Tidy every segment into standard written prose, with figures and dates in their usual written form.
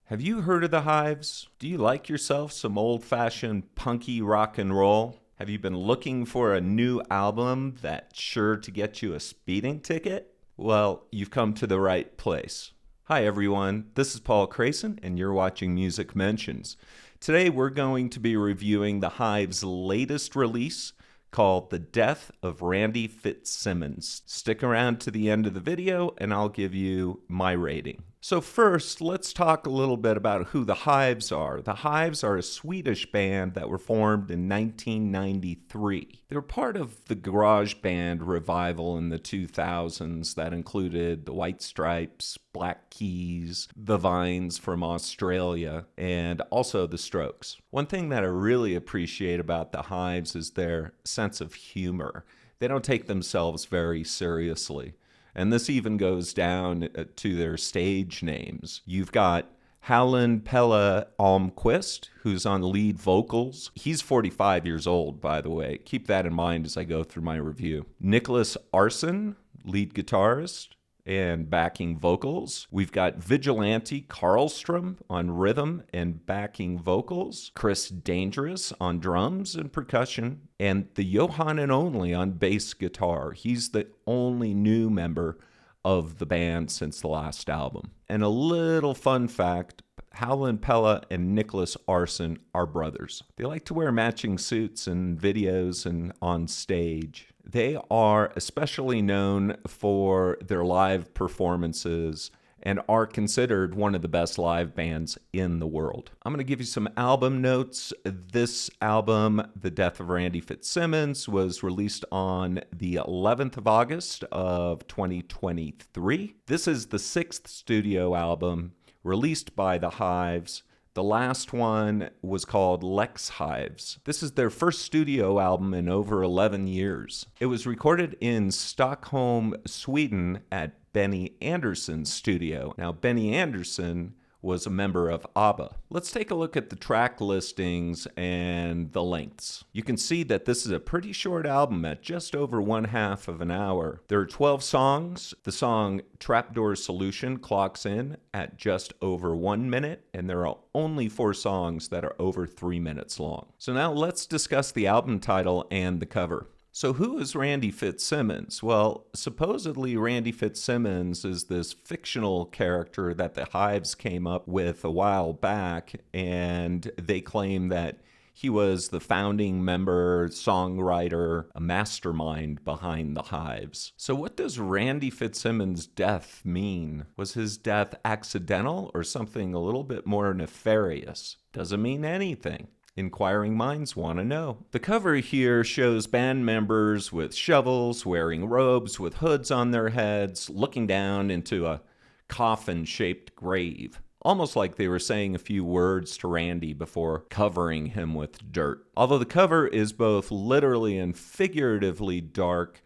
Have you heard of the Hives? Do you like yourself some old-fashioned punky rock and roll? Have you been looking for a new album that's sure to get you a speeding ticket? Well, you've come to the right place. Hi everyone, this is Paul Crayson and you're watching Music Mentions. Today we're going to be reviewing the Hives' latest release called The Death of Randy Fitzsimmons. Stick around to the end of the video and I'll give you my rating. So first, let's talk a little bit about who the Hives are. The Hives are a Swedish band that were formed in 1993. They're part of the garage band revival in the 2000s that included the White Stripes, Black Keys, the Vines from Australia, and also the Strokes. One thing that I really appreciate about the Hives is their sense of humor. They don't take themselves very seriously. And this even goes down to their stage names. You've got Halland Pelle Almqvist, who's on lead vocals. He's 45 years old, by the way. Keep that in mind as I go through my review. Nicholas Arson, lead guitarist and backing vocals. We've got Vigilante Karlstrom on rhythm and backing vocals. Chris Dangerous on drums and percussion. And the Johan and Only on bass guitar. He's the only new member of the band since the last album. And a little fun fact, Halland Pelle and Nicholas Arson are brothers. They like to wear matching suits in videos and on stage. They are especially known for their live performances and are considered one of the best live bands in the world. I'm going to give you some album notes. This album, The Death of Randy Fitzsimmons, was released on the 11th of August of 2023. This is the 6th studio album released by the Hives. The last one was called Lex Hives. This is their first studio album in over 11 years. It was recorded in Stockholm, Sweden at Benny Andersson's studio. Now, Benny Andersson was a member of ABBA. Let's take a look at the track listings and the lengths. You can see that this is a pretty short album at just over 1/2 of an hour. There are 12 songs. The song Trapdoor Solution clocks in at just over 1 minute, and there are only 4 songs that are over 3 minutes long. So now let's discuss the album title and the cover. So who is Randy Fitzsimmons? Well, supposedly Randy Fitzsimmons is this fictional character that the Hives came up with a while back, and they claim that he was the founding member, songwriter, a mastermind behind the Hives. So what does Randy Fitzsimmons' death mean? Was his death accidental or something a little bit more nefarious? Doesn't mean anything. Inquiring minds want to know. The cover here shows band members with shovels, wearing robes with hoods on their heads, looking down into a coffin-shaped grave. Almost like they were saying a few words to Randy before covering him with dirt. Although the cover is both literally and figuratively dark,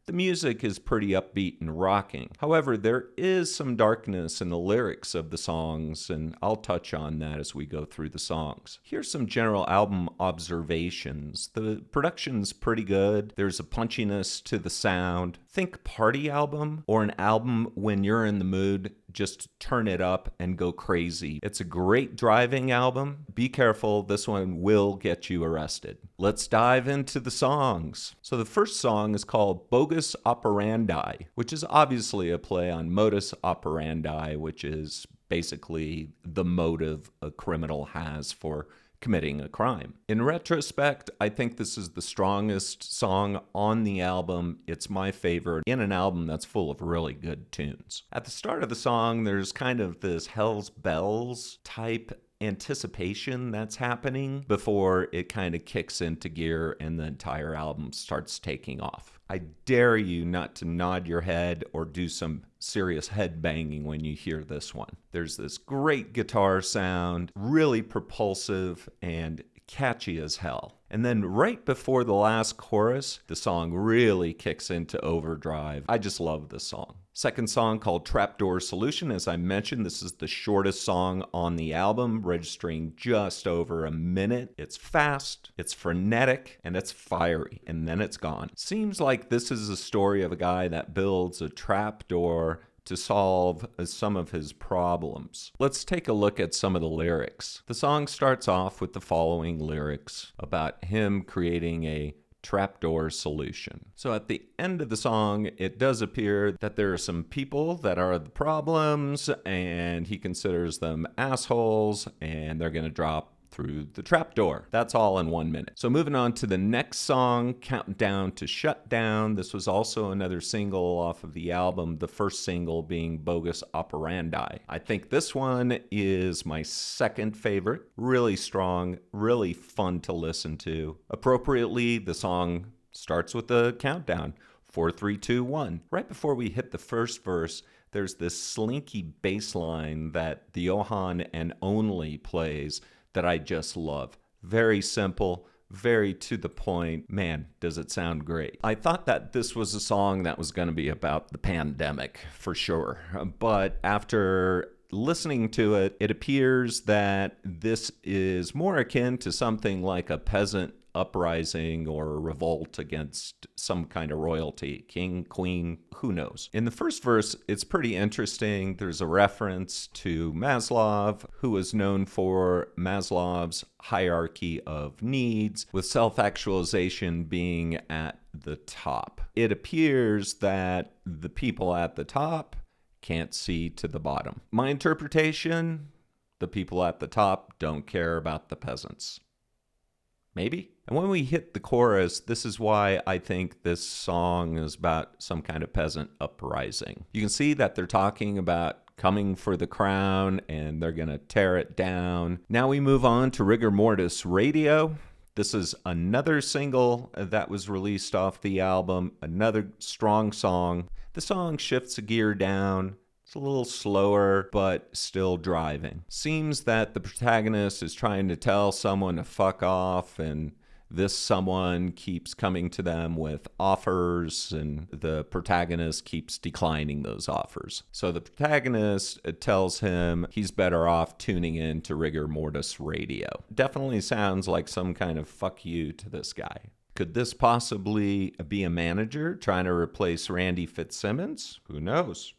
the music is pretty upbeat and rocking. However, there is some darkness in the lyrics of the songs, and I'll touch on that as we go through the songs. Here's some general album observations. The production's pretty good. There's a punchiness to the sound. Think party album or an album when you're in the mood, just turn it up and go crazy. It's a great driving album. Be careful, this one will get you arrested. Let's dive into the songs. So the first song is called Bogus Operandi, which is obviously a play on modus operandi, which is basically the motive a criminal has for committing a crime. In retrospect, I think this is the strongest song on the album. It's my favorite in an album that's full of really good tunes. At the start of the song, there's kind of this Hell's Bells type anticipation that's happening before it kind of kicks into gear and the entire album starts taking off. I dare you not to nod your head or do some serious head banging when you hear this one. There's this great guitar sound, really propulsive and catchy as hell. And then right before the last chorus, the song really kicks into overdrive. I just love this song. Second song called Trapdoor Solution. As I mentioned, this is the shortest song on the album, registering just over a minute. It's fast, it's frenetic, and it's fiery, and then it's gone. Seems like this is a story of a guy that builds a trapdoor to solve some of his problems. Let's take a look at some of the lyrics. The song starts off with the following lyrics about him creating a trapdoor solution. So at the end of the song, it does appear that there are some people that are the problems, and he considers them assholes, and they're going to drop through the trapdoor. That's all in 1 minute. So moving on to the next song, Countdown to Shutdown. This was also another single off of the album, the first single being Bogus Operandi. I think this one is my second favorite. Really strong, really fun to listen to. Appropriately, the song starts with the countdown. 4, 3, 2, 1. Right before we hit the first verse, there's this slinky bass line that the Johan and Only plays that I just love. Very simple, very to the point. Man, does it sound great. I thought that this was a song that was going to be about the pandemic for sure. But after listening to it, it appears that this is more akin to something like a peasant uprising or a revolt against some kind of royalty, king, queen, who knows. In the first verse, it's pretty interesting. There's a reference to Maslow, who is known for Maslow's hierarchy of needs, with self-actualization being at the top. It appears that the people at the top can't see to the bottom. My interpretation, the people at the top don't care about the peasants. Maybe? And when we hit the chorus, this is why I think this song is about some kind of peasant uprising. You can see that they're talking about coming for the crown and they're going to tear it down. Now we move on to Rigor Mortis Radio. This is another single that was released off the album, another strong song. The song shifts a gear down. It's a little slower, but still driving. Seems that the protagonist is trying to tell someone to fuck off, and this someone keeps coming to them with offers, and the protagonist keeps declining those offers. So the protagonist tells him he's better off tuning in to Rigor Mortis Radio. Definitely sounds like some kind of fuck you to this guy. Could this possibly be a manager trying to replace Randy Fitzsimmons? Who knows?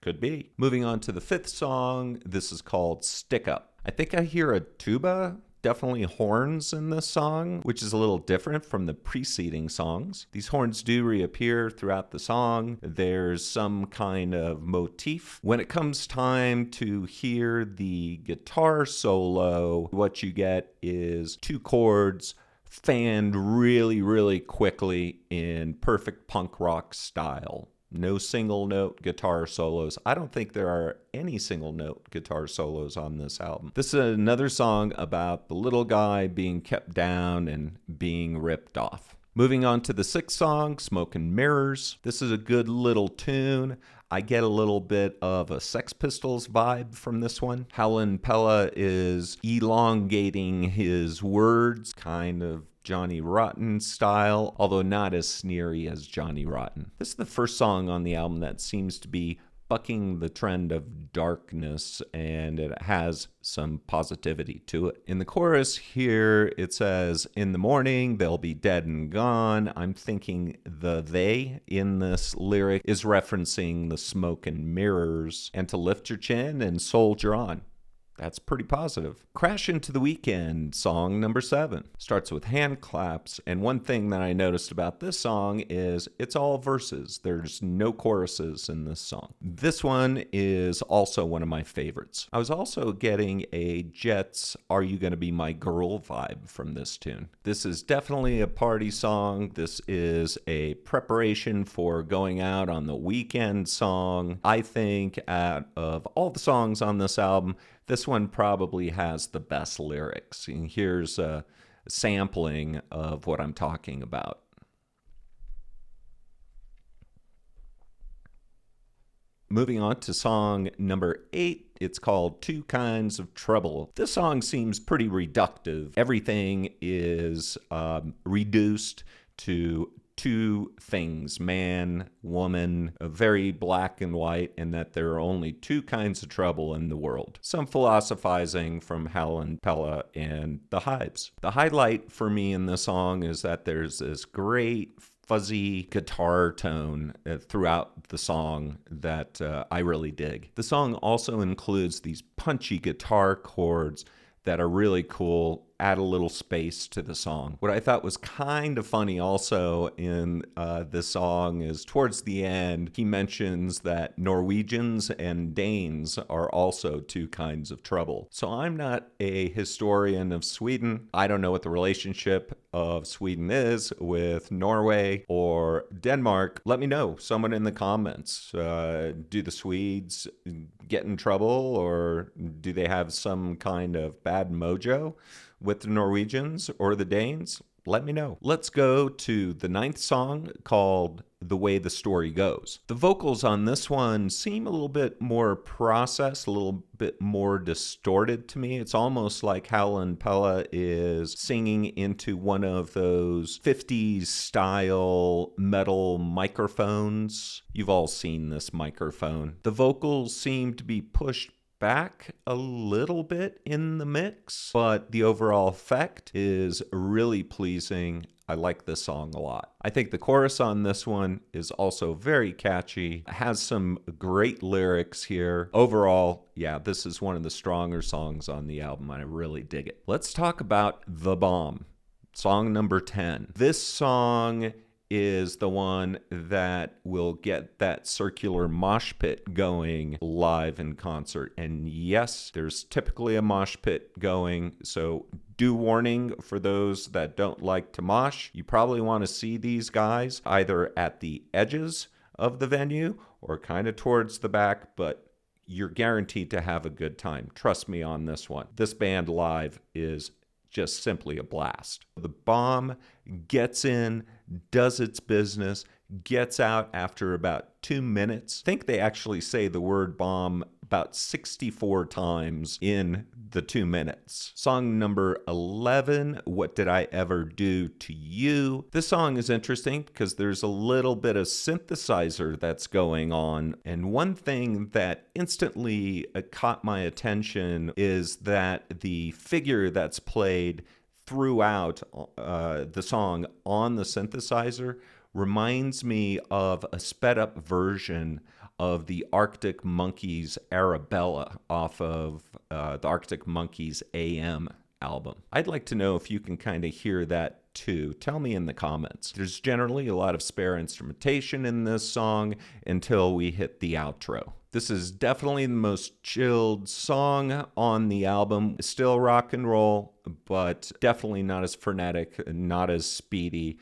Could be. Moving on to the fifth song, this is called Stick Up. I think I hear a tuba, definitely horns in this song, which is a little different from the preceding songs. These horns do reappear throughout the song. There's some kind of motif. When it comes time to hear the guitar solo, what you get is two chords fanned really, really quickly in perfect punk rock style. No single note guitar solos. I don't think there are any single note guitar solos on this album. This is another song about the little guy being kept down and being ripped off. Moving on to the sixth song, Smoke and Mirrors. This is a good little tune. I get a little bit of a Sex Pistols vibe from this one. Howlin' Pella is elongating his words, kind of Johnny Rotten style, although not as sneery as Johnny Rotten. This is the first song on the album that seems to be bucking the trend of darkness, and it has some positivity to it. In the chorus here, it says, "In the morning, they'll be dead and gone." I'm thinking the they in this lyric is referencing the smoke and mirrors, and to lift your chin and soldier on. That's pretty positive. Crash Into the Weekend, song number 7. Starts with hand claps, and one thing that I noticed about this song is it's all verses. There's no choruses in this song. This one is also one of my favorites. I was also getting a Jets Are You Gonna Be My Girl vibe from this tune. This is definitely a party song. This is a preparation for going out on the weekend song. I think out of all the songs on this album, this one probably has the best lyrics. And here's a sampling of what I'm talking about. Moving on to song number 8, it's called Two Kinds of Trouble. This song seems pretty reductive. Everything is reduced to two things, man, woman, very black and white, and that there are only two kinds of trouble in the world. Some philosophizing from Howlin' Pella and the Hives. The highlight for me in the song is that there's this great fuzzy guitar tone throughout the song that I really dig. The song also includes these punchy guitar chords that are really cool, add a little space to the song. What I thought was kind of funny also in this song is towards the end, he mentions that Norwegians and Danes are also two kinds of trouble. So I'm not a historian of Sweden. I don't know what the relationship of Sweden is with Norway or Denmark. Let me know, someone in the comments. Do the Swedes get in trouble, or do they have some kind of bad mojo with the Norwegians or the Danes? Let me know. Let's go to the 9th song called The Way the Story Goes. The vocals on this one seem a little bit more processed, a little bit more distorted to me. It's almost like Howlin' Pella is singing into one of those 50s style metal microphones. You've all seen this microphone. The vocals seem to be pushed back a little bit in the mix, but the overall effect is really pleasing. I like this song a lot. I think the chorus on this one is also very catchy, has some great lyrics here. Overall, yeah, this is one of the stronger songs on the album. I really dig it. Let's talk about The Bomb, song number 10. This song is the one that will get that circular mosh pit going live in concert. And yes, there's typically a mosh pit going, so due warning for those that don't like to mosh. You probably want to see these guys either at the edges of the venue or kind of towards the back, but you're guaranteed to have a good time. Trust me on this one. This band live is just simply a blast. The Bomb gets in, does its business, gets out after about 2 minutes. I think they actually say the word bomb about 64 times in the 2 minutes. Song number 11, What Did I Ever Do to You? This song is interesting because there's a little bit of synthesizer that's going on. And one thing that instantly caught my attention is that the figure that's played throughout the song on the synthesizer reminds me of a sped up version of the Arctic Monkeys Arabella off of the Arctic Monkeys AM album. I'd like to know if you can kind of hear that too. Tell me in the comments. There's generally a lot of spare instrumentation in this song until we hit the outro. This is definitely the most chilled song on the album. Still rock and roll, but definitely not as frenetic, not as speedy.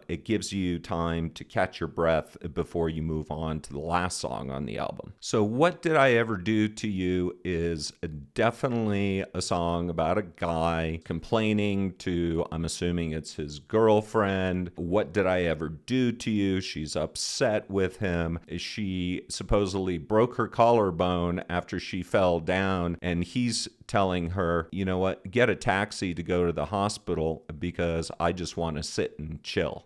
It gives you time to catch your breath before you move on to the last song on the album. So What Did I Ever Do to You is definitely a song about a guy complaining to, I'm assuming it's his girlfriend. What did I ever do to you? She's upset with him. She supposedly broke her collarbone after she fell down, and he's telling her, you know what, get a taxi to go to the hospital because I just want to sit and chill.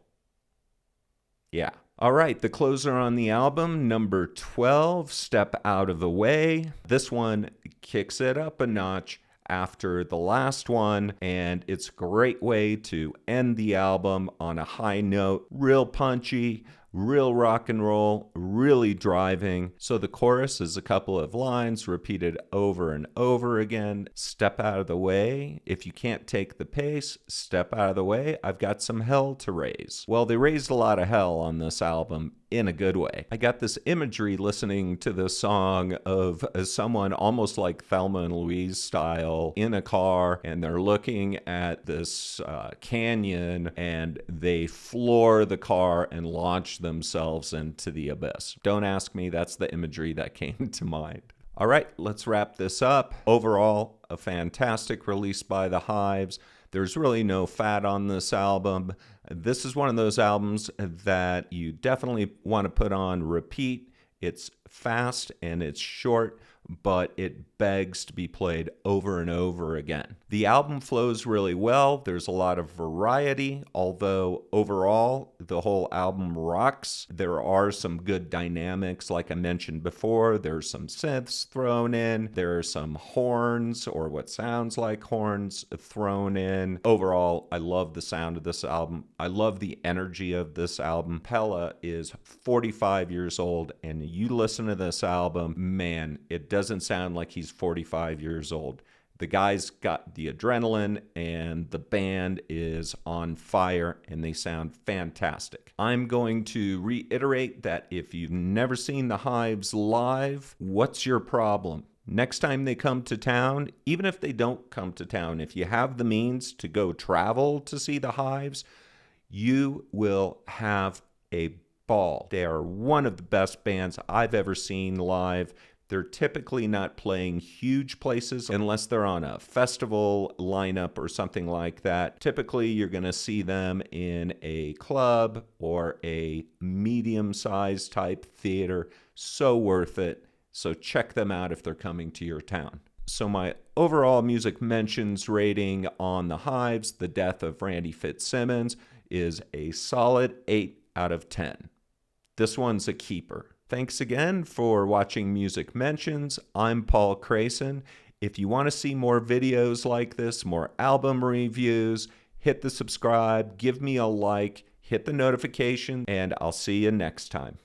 Yeah. All right, the closer on the album, number 12, Step Out of the Way. This one kicks it up a notch after the last one, and it's a great way to end the album on a high note. Real punchy, real rock and roll, really driving. So the chorus is a couple of lines repeated over and over again. Step out of the way. If you can't take the pace, step out of the way. I've got some hell to raise. Well, they raised a lot of hell on this album in a good way. I got this imagery listening to this song of someone almost like Thelma and Louise style in a car, and they're looking at this canyon, and they floor the car and launch themselves into the abyss. Don't ask me, that's the imagery that came to mind. All right, let's wrap this up. Overall, a fantastic release by the Hives. There's really no fat on this album. This is one of those albums that you definitely want to put on repeat. It's fast and it's short, but it begs to be played over and over again. The album flows really well. There's a lot of variety, although overall the whole album rocks. There are some good dynamics, like I mentioned before. There's some synths thrown in. There are some horns, or what sounds like horns, thrown in. Overall, I love the sound of this album. I love the energy of this album. Pelle is 45 years old, and you listen to this album, man, it doesn't sound like he's 45 years old. The guy's got the adrenaline, and the band is on fire, and they sound fantastic. I'm going to reiterate that if you've never seen the Hives live, what's your problem? Next time they come to town, even if they don't come to town, if you have the means to go travel to see the Hives, you will have a ball. They are one of the best bands I've ever seen live. They're typically not playing huge places unless they're on a festival lineup or something like that. Typically, you're going to see them in a club or a medium-sized type theater. So worth it. So check them out if they're coming to your town. So my overall music mentions rating on the Hives, The Death of Randy Fitzsimmons, is a solid 8 out of 10. This one's a keeper. Thanks again for watching Music Mentions. I'm Paul Crayson. If you want to see more videos like this, more album reviews, hit the subscribe, give me a like, hit the notification, and I'll see you next time.